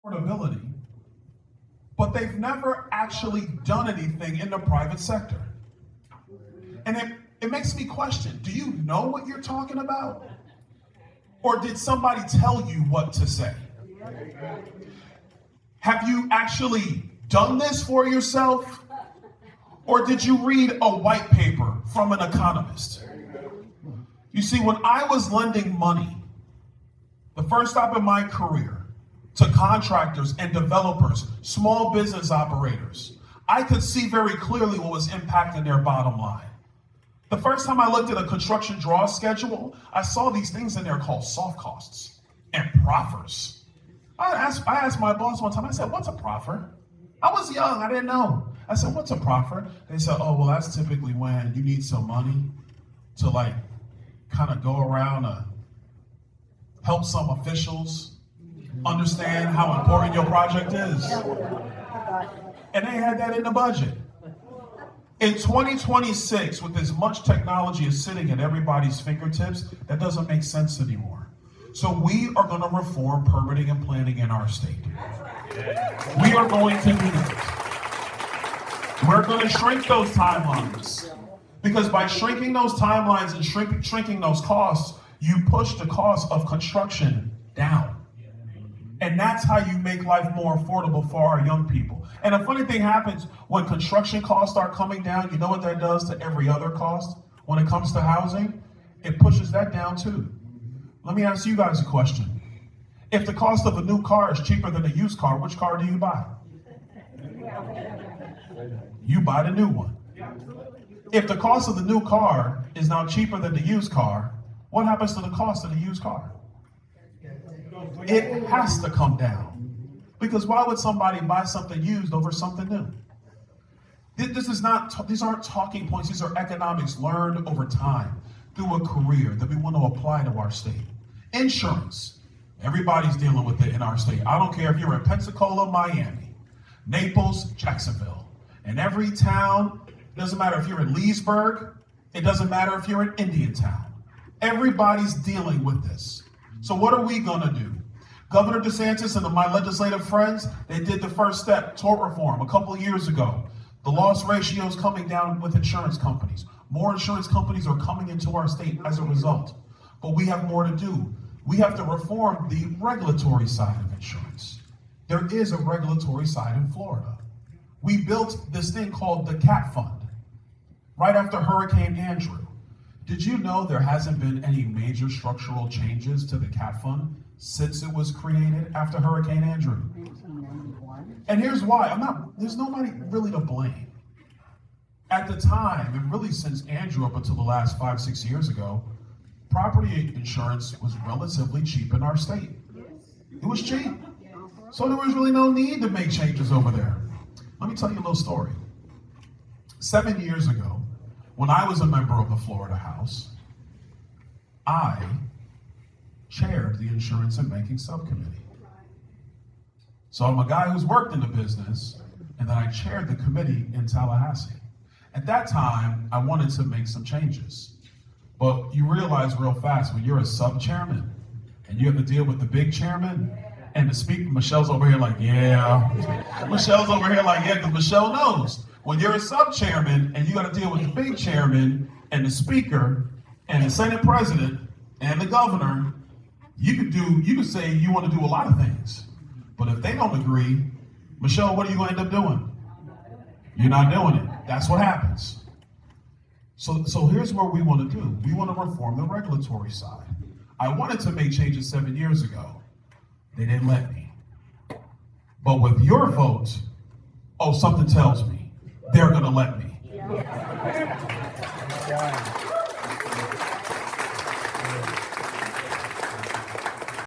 affordability, but they've never actually done anything in the private sector. And it makes me question, do you know what you're talking about? Or did somebody tell you what to say? Have you actually done this for yourself? Or did you read a white paper from an economist? You see, when I was lending money, the first stop in my career, to contractors and developers, small business operators, I could see very clearly what was impacting their bottom line. The first time I looked at a construction draw schedule, I saw these things in there called soft costs and proffers. I asked my boss one time, I said, what's a proffer? I was young, I didn't know. I said, what's a proffer? They said, oh, well, that's typically when you need some money to kind of go around help some officials understand how important your project is. And they had that in the budget. In 2026, with as much technology as sitting at everybody's fingertips, that doesn't make sense anymore. So we are going to reform permitting and planning in our state. We are going to do that. We're going to shrink those timelines. Because by shrinking those timelines and shrinking those costs, you push the cost of construction down. And that's how you make life more affordable for our young people. And a funny thing happens when construction costs start coming down. You know what that does to every other cost when it comes to housing? It pushes that down too. Let me ask you guys a question. If the cost of a new car is cheaper than a used car, which car do you buy? You buy the new one. If the cost of the new car is now cheaper than the used car, what happens to the cost of the used car? It has to come down. Because why would somebody buy something used over something new? These aren't talking points. These are economics learned over time through a career that we want to apply to our state. Insurance. Everybody's dealing with it in our state. I don't care if you're in Pensacola, Miami, Naples, Jacksonville. In every town, it doesn't matter if you're in Leesburg, it doesn't matter if you're in Indiantown. Everybody's dealing with this. So what are we gonna do? Governor DeSantis and my legislative friends, they did the first step, tort reform, a couple of years ago. The loss ratio is coming down with insurance companies. More insurance companies are coming into our state as a result. But we have more to do. We have to reform the regulatory side of insurance. There is a regulatory side in Florida. We built this thing called the CAT Fund right after Hurricane Andrew. Did you know there hasn't been any major structural changes to the CAT Fund since it was created after Hurricane Andrew? And here's why. There's nobody really to blame. At the time, and really since Andrew up until the last 5-6 years ago, property insurance was relatively cheap in our state. It was cheap. So there was really no need to make changes over there. Let me tell you a little story. 7 years ago, when I was a member of the Florida House, I chaired the Insurance and Banking Subcommittee. So I'm a guy who's worked in the business, and then I chaired the committee in Tallahassee. At that time, I wanted to make some changes. But you realize real fast when you're a sub-chairman and you have to deal with the big chairman and the speaker, Michelle's over here like, yeah. Michelle's over here like, yeah, because Michelle knows. When you're a sub-chairman and you got to deal with the big chairman and the speaker and the Senate president and the governor, you could say you want to do a lot of things. But if they don't agree, Michelle, what are you going to end up doing? You're not doing it. That's what happens. So here's what we want to do. We want to reform the regulatory side. I wanted to make changes 7 years ago. They didn't let me. But with your vote, something tells me they're going to let me.